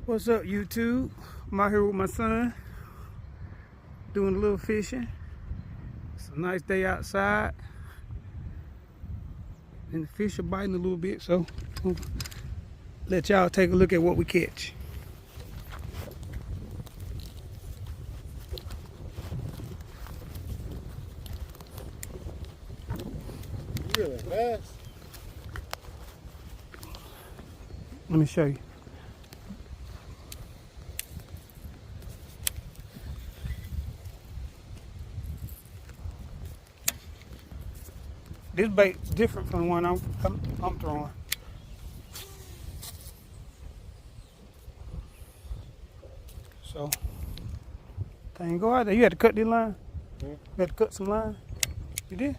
What's up, YouTube? I'm out here with my son doing a little fishing. It's a nice day outside and the fish are biting a little bit, so I'll let y'all take a look at what we catch. Really fast. Let me show you. This bait's different from the one I'm throwing. So, thing go out there. You had to cut this line? You had to cut some line? You did?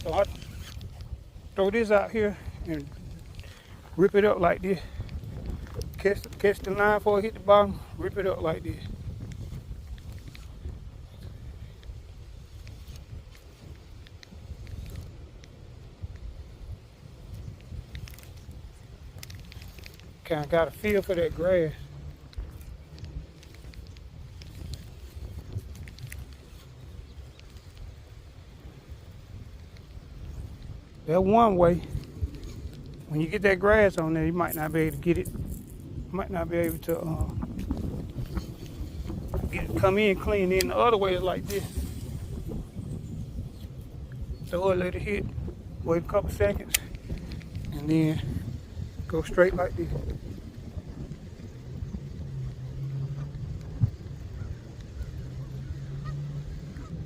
So I throw this out here and rip it up like this. Catch the line before it hit the bottom, rip it up like this. Kinda got a feel for that grass. That one way, when you get that grass on there, you might not be able to get it. Might not be able to come in clean. Then the other way is like this. Throw it, let it hit, wait a couple seconds, and then go straight like this.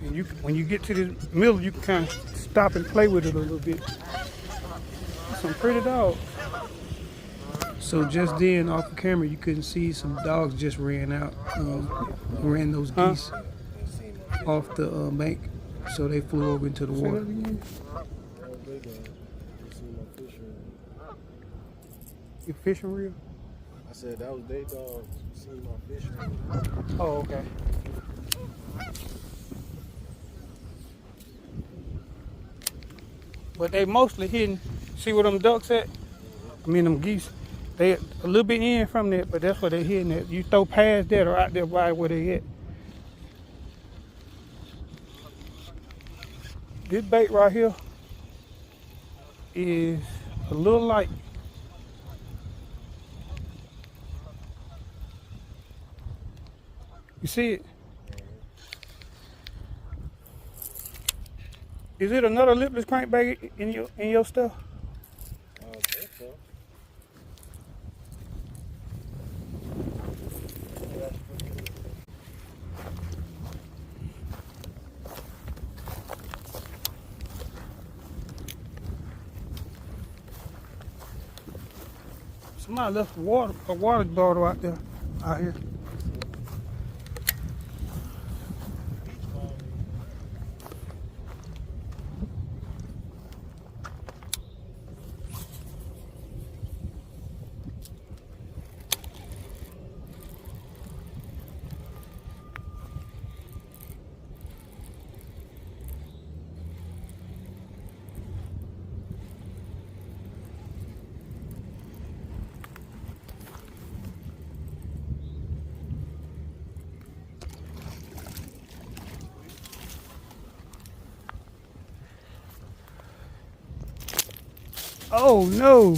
And when you get to the middle, you can kind of stop and play with it a little bit. Some pretty dogs. So just then, off the camera, you couldn't see some dogs just ran out, ran those geese off the bank, so they flew over into the water. Your fishing reel? I said that was their dog. Seen my fishing reel. Oh, okay. But they mostly hidden. See where them ducks at? I mean them geese. They a little bit in from that, but that's where they hidden at. You throw past that or out there right where they at. This bait right here is a little light. You see it? Is it another lipless crankbait in your stuff? I think so. Somebody left a water bottle out here. Oh no!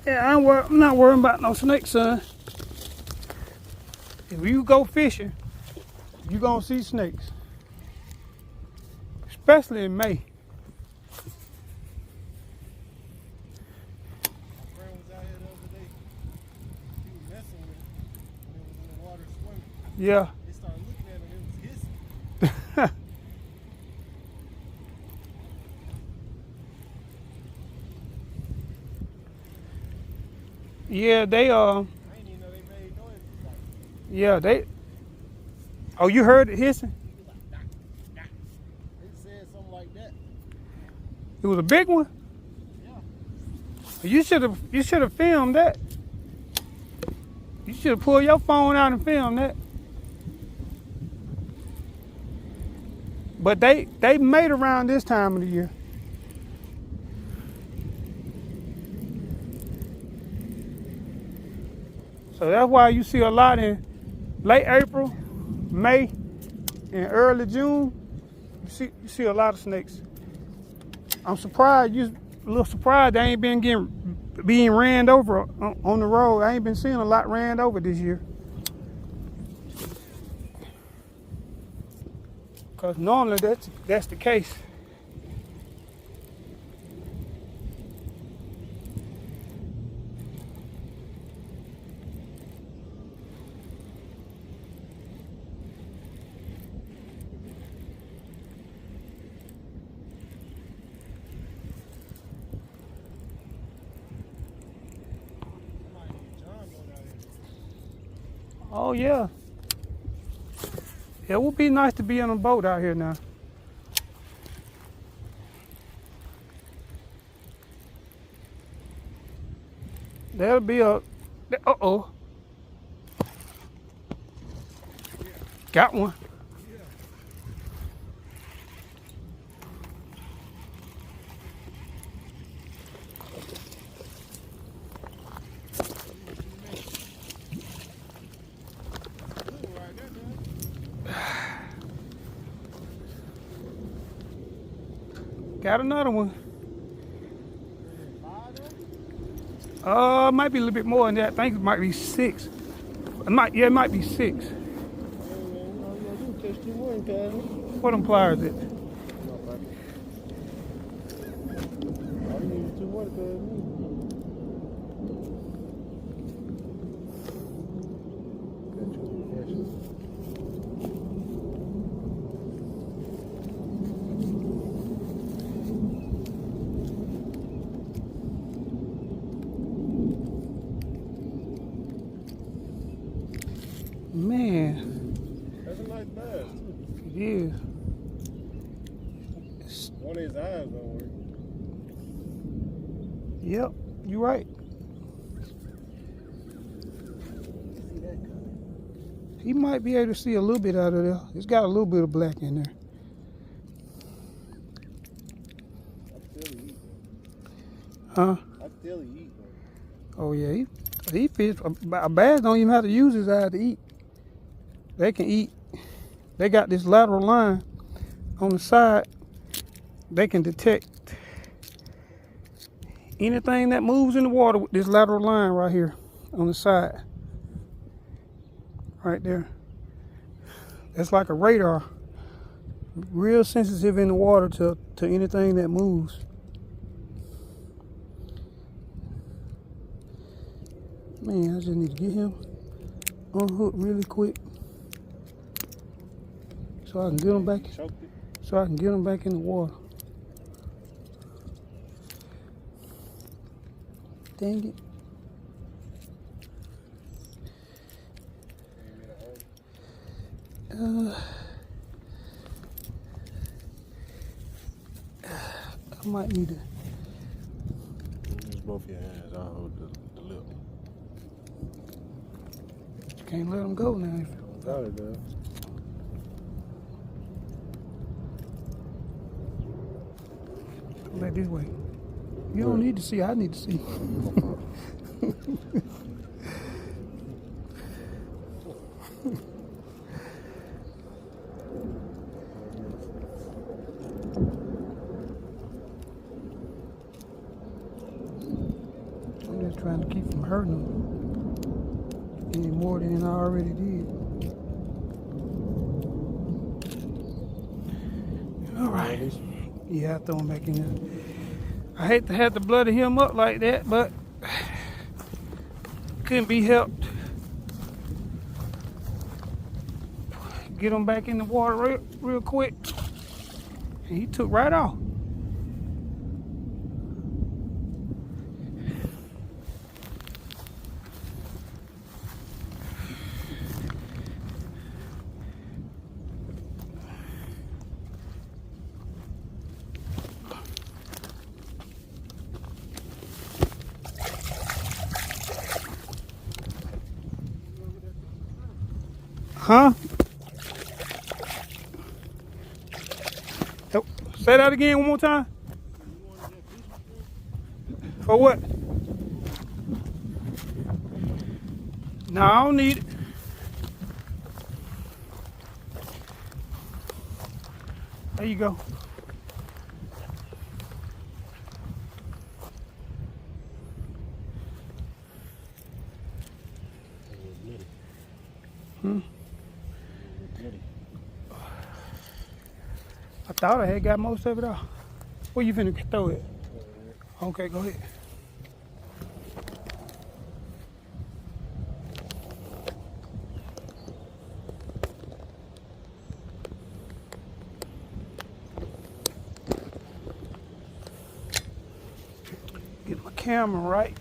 Yeah, I'm not worrying about no snakes, son. If you go fishing, you're gonna see snakes. Especially in May. Yeah. They started looking at him, it was hissing. Yeah, they I didn't even know they made noises like that. yeah, they. Oh, you heard it hissing? He was like, nah, nah. They said something like that. It was a big one. Yeah. You should have filmed that. You should have pulled your phone out and filmed that. But they mate around this time of the year. So that's why you see a lot in late April, May, and early June. You see a lot of snakes. I'm surprised, a little surprised they ain't being ran over on the road. I ain't been seeing a lot ran over this year. Cause normally that's the case. Oh yeah. It would be nice to be on a boat out here now. There'll be uh-oh. Got one. Got another one. Might be a little bit more than that. I think it might be 6. It might be 6. What them pliers at? Man, That's a nice bass. it is. One of his eyes don't work. Yep, you're right. He might be able to see a little bit out of there. It's got a little bit of black in there. I still eat. Huh? I still eat. Oh yeah, he fish. A bass don't even have to use his eye to eat. They can eat. They got this lateral line on the side. They can detect anything that moves in the water with this lateral line right here on the side. Right there. That's like a radar. Real sensitive in the water to anything that moves. Man, I just need to get him unhooked really quick. So I can get him back. So I can get him back in the water. Dang it. I might need to. Use both your hands. I'll hold the lip. You can't let him go now. Got it, man. Come back this way. You don't need to see. I need to see. I'm just trying to keep from hurting him any more than I already did. All right. Yeah, I throw him back in there. I hate to have to bloody him up like that, but couldn't be helped. Get him back in the water real quick. And he took right off. Huh? Say that again one more time. For what? No, I don't need it. There you go. I thought I had got most of it off. Where you finna throw it? Okay, go ahead. Get my camera right.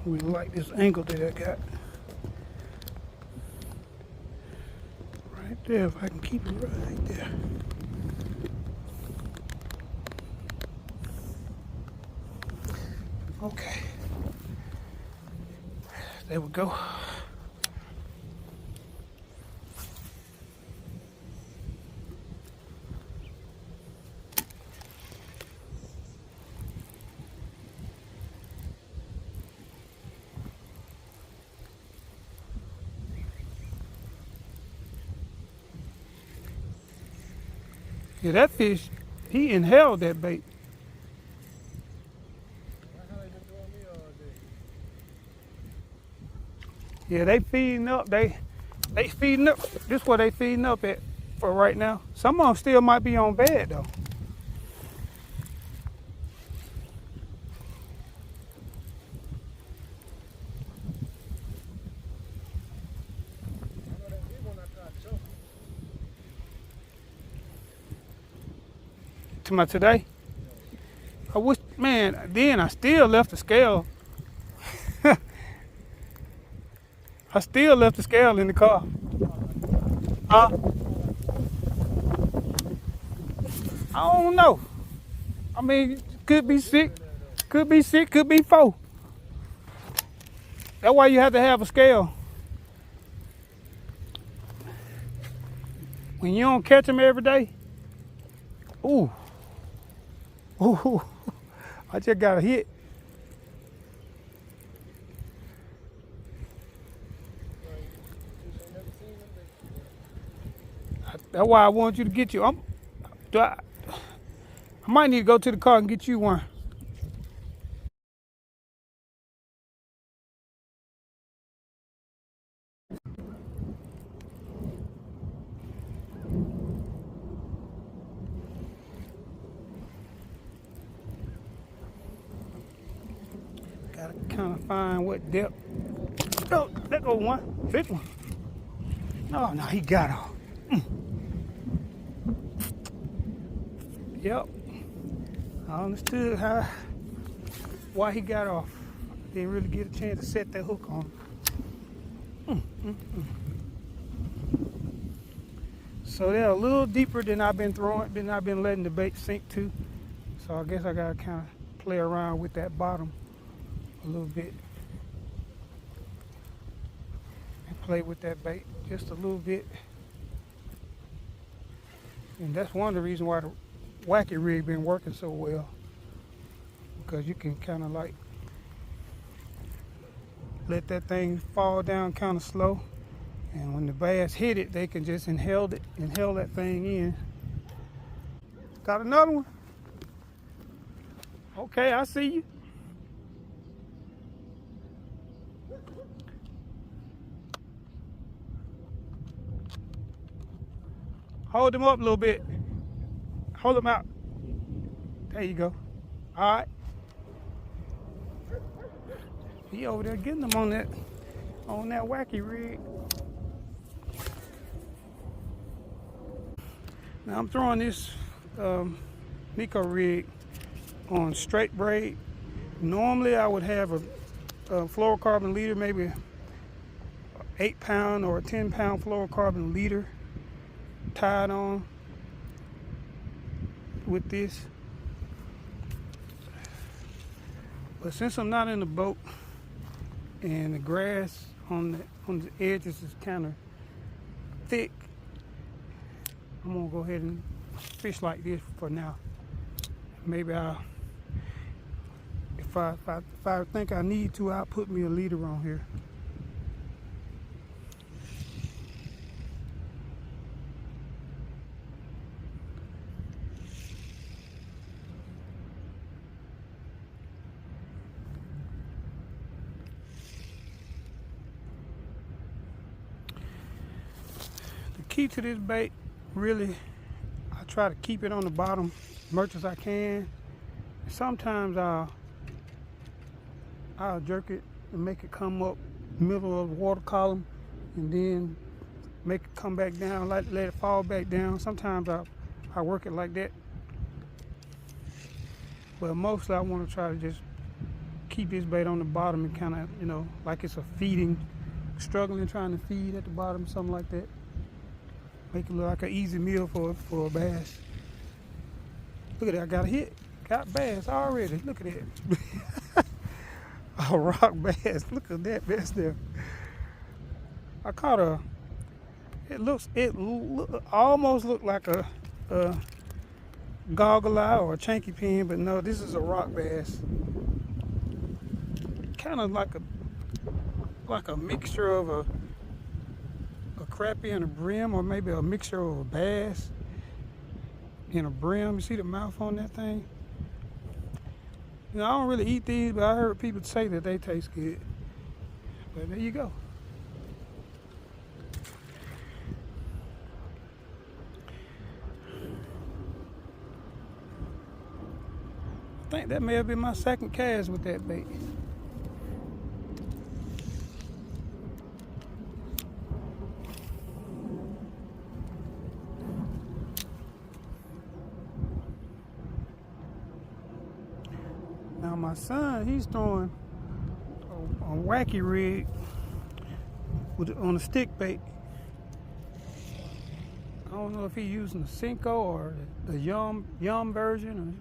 We like this angle that I got. Right there, if I can keep it right there. Okay. There we go. Yeah, that fish, he inhaled that bait. Yeah, they feeding up. They feeding up. This is what they feeding up at for right now. Some of them still might be on bed though. To my today, I wish, man. Then I still left the scale. I still left the scale in the car. I don't know. I mean, could be sick, could be sick, could be four. That's why you have to have a scale. When you don't catch them every day, ooh, ooh, I just got a hit. That's why I want you to get you. I might need to go to the car and get you one. Gotta kind of find what depth. Oh, there go one. Big one. Oh, no, he got off. Yep. I understood why he got off. Didn't really get a chance to set that hook on him. So they're a little deeper than I've been throwing, than I've been letting the bait sink to. So I guess I gotta kind of play around with that bottom a little bit. And play with that bait just a little bit. And that's one of the reasons why the wacky rig been working so well, because you can kind of like let that thing fall down kind of slow, and when the bass hit it, they can just inhale that thing in. Got another one? Okay, I see you. Hold him up a little bit. Hold him out. There you go. All right. He over there getting them on that wacky rig. Now I'm throwing this Nico rig on straight braid. Normally I would have a fluorocarbon leader, maybe an 8-pound or a 10-pound fluorocarbon leader tied on with this. But since I'm not in the boat, and the grass on the edges is kind of thick. I'm gonna go ahead and fish like this for now. Maybe if I think I need to, I'll put me a leader on here. The key to this bait, really, I try to keep it on the bottom as much as I can. Sometimes I'll jerk it and make it come up middle of the water column, and then make it come back down, let it fall back down. Sometimes I work it like that, but mostly I want to try to just keep this bait on the bottom and kind of, like it's a feeding, struggling trying to feed at the bottom, something like that. Make it look like an easy meal for a bass. Look at that, I got a hit. Got bass already. Look at that. A rock bass. Look at that bass there. I caught it almost looked like a goggle eye or a chanky pin, but no, this is a rock bass. Kind of like a mixture of a crappie and a brim, or maybe a mixture of a bass and a brim. You see the mouth on that thing? I don't really eat these, but I heard people say that they taste good. But there you go. I think that may have been my second cast with that bait. Now my son, he's throwing a wacky rig on a stick bait. I don't know if he's using the Cinco or the Yum version, or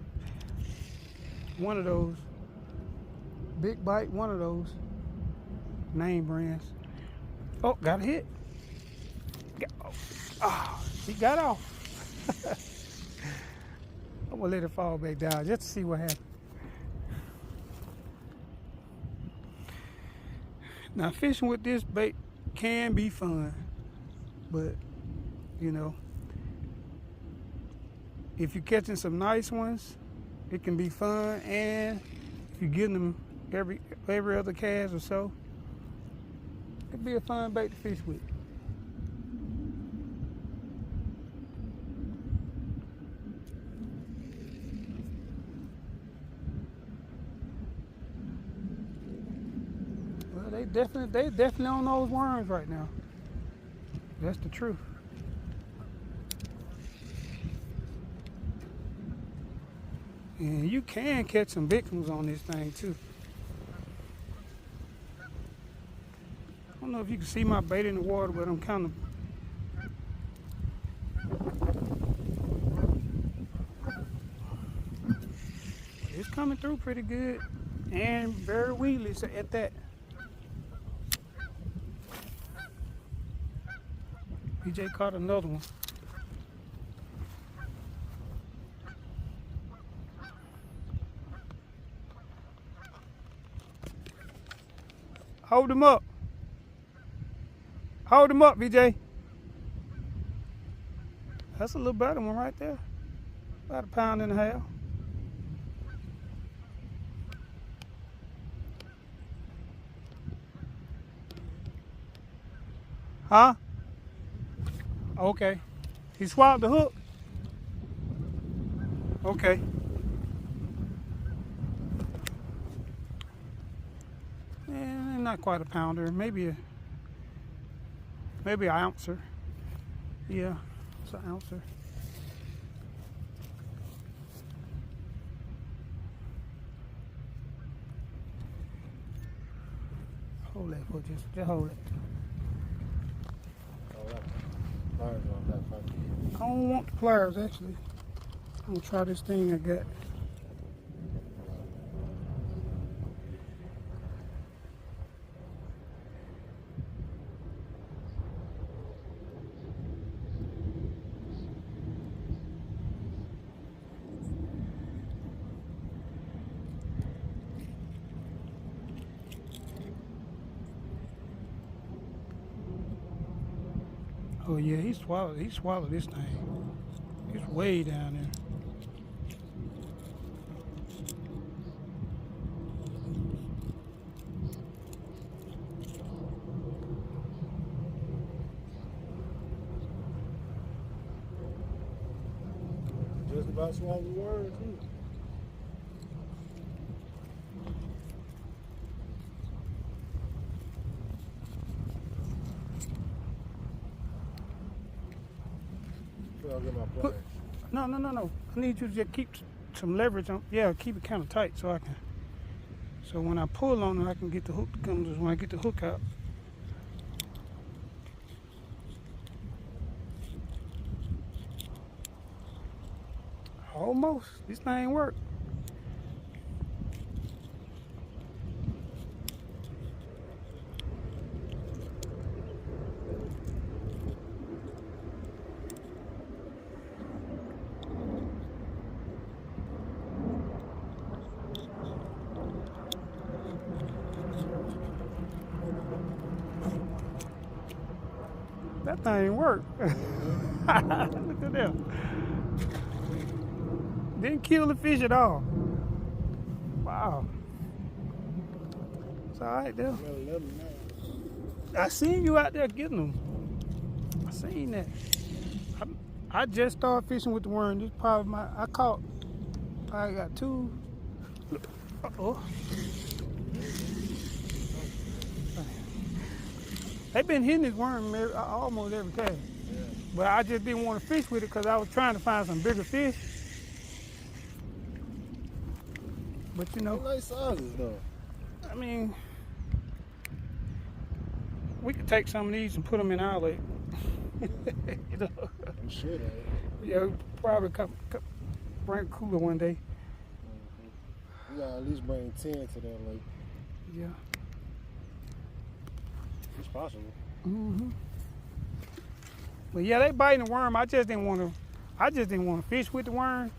one of those. Big Bite, one of those name brands. Oh, got a hit. He got off. I'm gonna let it fall back down just to see what happens. Now, fishing with this bait can be fun, but if you're catching some nice ones, it can be fun, and if you're getting them every other cast or so, it could be a fun bait to fish with. They definitely on those worms right now. That's the truth. And you can catch some big ones on this thing too. I don't know if you can see my bait in the water, but I'm kind of it's coming through pretty good and very weedless at that. BJ caught another one. Hold him up. Hold him up, BJ. That's a little better one right there. About 1.5 pounds. Huh? Okay. He swallowed the hook? Okay. Not quite a pounder, maybe an ouncer. Yeah, it's an ouncer. Hold that for just hold it. I don't want the pliers actually. I'm gonna try this thing I got. Oh yeah, he swallowed. He swallowed this thing. It's way down there. Just about swallowed the worm too. I'll get my Put- pliers. No. I need you to just keep some leverage on. Yeah, keep it kind of tight so I can. So when I pull on it, I can get the hook. Comes when I get the hook out. Almost. This thing work. That thing work. Look at that. Didn't kill the fish at all. Wow. It's all right there. I'm at 11 now. I seen you out there getting them. I seen that. I just started fishing with the worm. This probably I caught. I got two. Uh-oh. They've been hitting this worm almost every cast. Yeah. But I just didn't want to fish with it because I was trying to find some bigger fish. But you know, They're nice sizes though. I mean, we could take some of these and put them in our lake. You know? We should have. Yeah, we probably bring a cooler one day. We gotta at least bring 10 to that lake. Yeah. It's possible. But yeah, they biting the worm. I just didn't want to fish with the worm.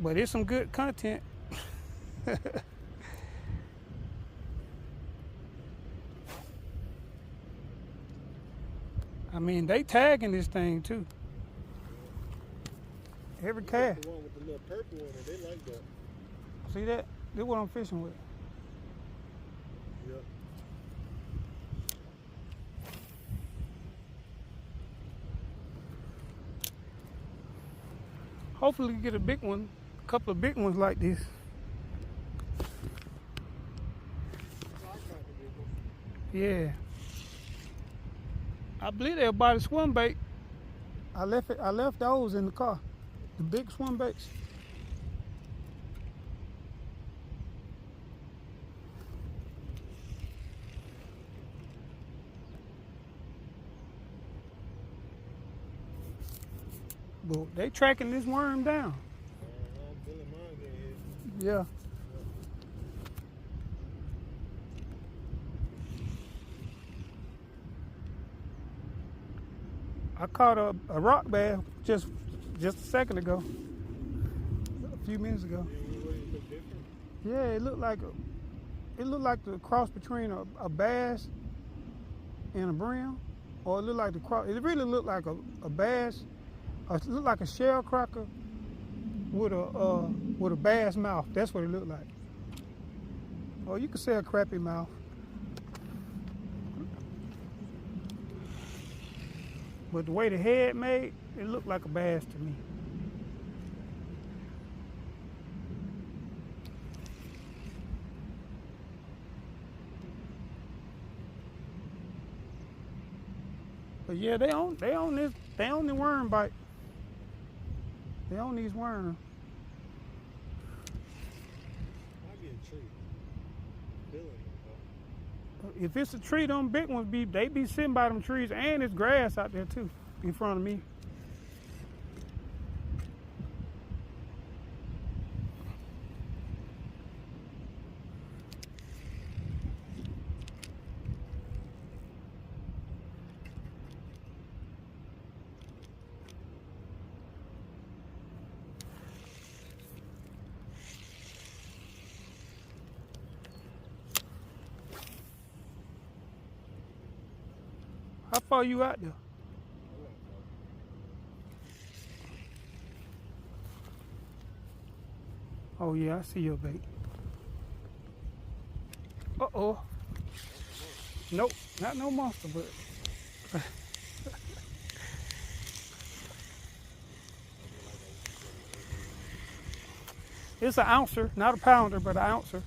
But it's some good content. I mean, they tagging this thing too. Every cast. The one with the little purple in it, they like that. See that? This is what I'm fishing with. Yep. Hopefully we get a big one, a couple of big ones like this. Yeah. I believe they'll buy the swim bait. I left those in the car. The big swim baits. But they tracking this worm down. I'm feeling mine getting hit. Yeah. I caught a rock bass just a second ago. A few minutes ago. Yeah, it looked like the cross between a bass and a brim, or it looked like the cross. It really looked like a bass. It looked like a shell cracker with a bass mouth. That's what it looked like. Or you could say a crappie mouth. But the way the head made, it looked like a bass to me. But yeah, they own the worm bite. They own these worms. Might be a tree. Feeling it though. If it's a tree, them big ones they be sitting by them trees, and it's grass out there too, in front of me. How far you out there? Oh yeah, I see your bait. Uh-oh. Nope, not no monster, but it's an ouncer, not a pounder, but an ouncer.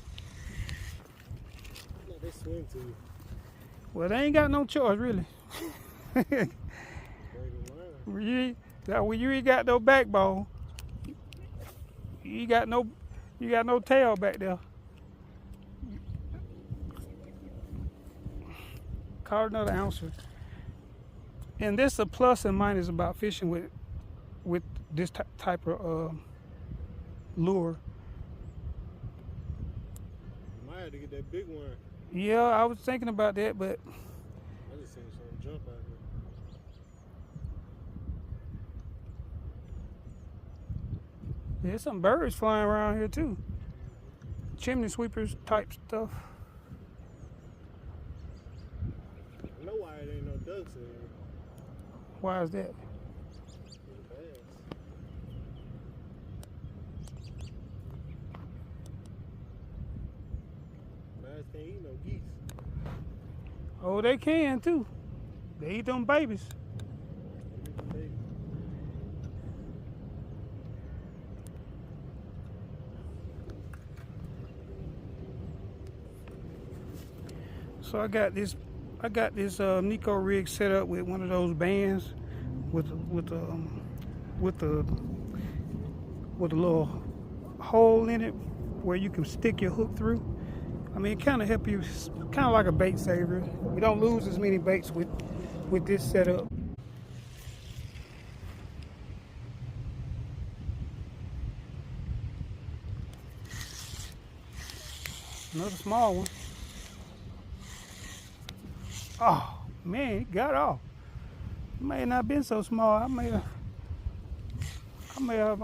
No, they swim to you. Well, they ain't got no choice, really. Break the line. When you ain't got no backbone, you got no tail back there. Caught another ouncer. And this a plus and minus about fishing with this type of lure. You might have to get that big one. Yeah, I was thinking about that, but I just seen something jump out here. there's some birds flying around here too. Chimney sweepers type stuff. I know why it ain't no ducks in here. Why is that? The bass. Bass can't eat no geese. Oh, they can too. They eat them babies. They eat the baby. So I got this Nico rig set up with one of those bands with a little hole in it where you can stick your hook through. I mean, it kind of help you, kind of like a bait saver. You don't lose as many baits with this setup. Another small one. Oh man, it got off. It may not have been so small. I may have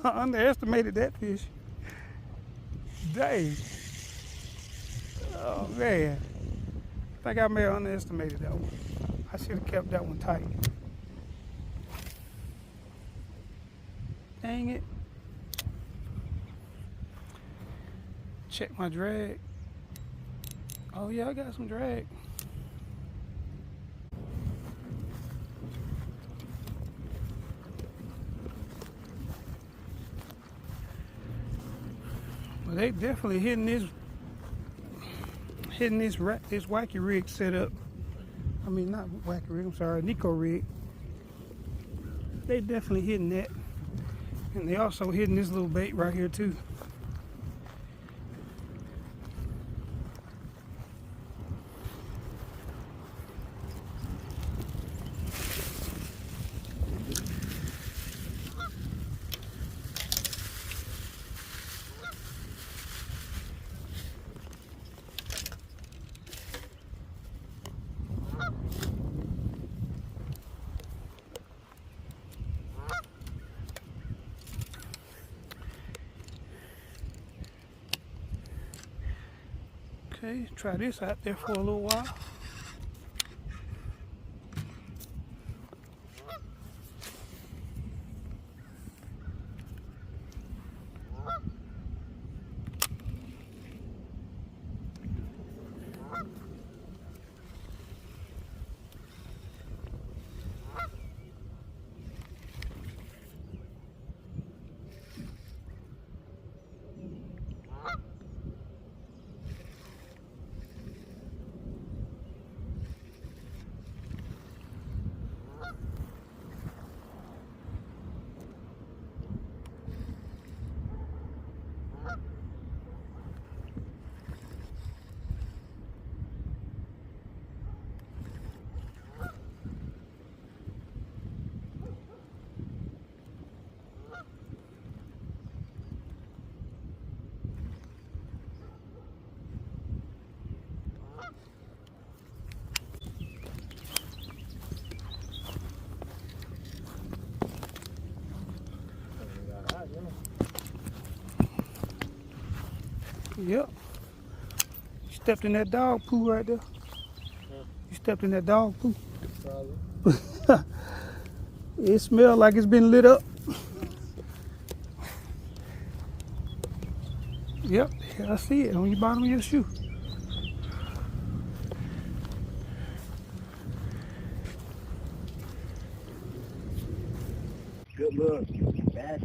underestimated that fish. Dang. Oh man. I think I may have underestimated that one. I should have kept that one tight. Dang it. Check my drag. Oh yeah, I got some drag. Well, they definitely hitting this wacky rig setup. I mean, not wacky rig. I'm sorry, Nico rig. They definitely hitting that, and they also hitting this little bait right here too. Okay, try this out there for a little while. Yep. You stepped in that dog poo right there. You stepped in that dog poo. Probably. It smells like it's been lit up. Yep, I see it on your bottom of your shoe. Good look. Bad.